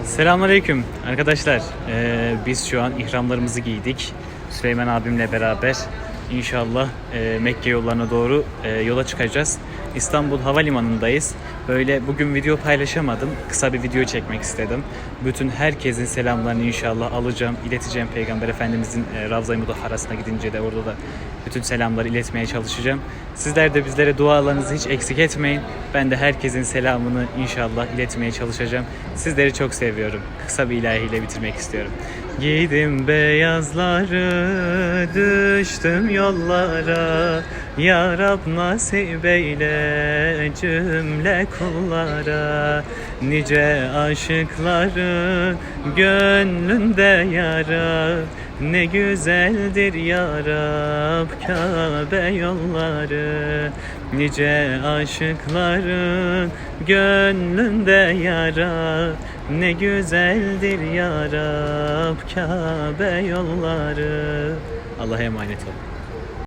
Selamünaleyküm arkadaşlar. Biz şu an ihramlarımızı giydik. Süleyman abimle beraber inşallah Mekke yollarına doğru yola çıkacağız. İstanbul Havalimanı'ndayız. Böyle bugün video paylaşamadım. Kısa bir video çekmek istedim. Bütün herkesin selamlarını inşallah alacağım, ileteceğim. Peygamber Efendimizin Ravza-i Mudahharası'na gidince de orada da bütün selamları iletmeye çalışacağım. Sizler de bizlere dualarınızı hiç eksik etmeyin. Ben de herkesin selamını inşallah iletmeye çalışacağım. Sizleri çok seviyorum. Kısa bir ilahiyle bitirmek istiyorum. Giydim beyazları, düştüm yollara. Ya Rab nasip eyle cümle kullara. Nice aşıkların gönlünde yara. Ne güzeldir ya Rab Kabe yolları. Nice aşıkların gönlünde yara. Ne güzeldir ya Rab Kabe yolları. Allah'a emanet olun.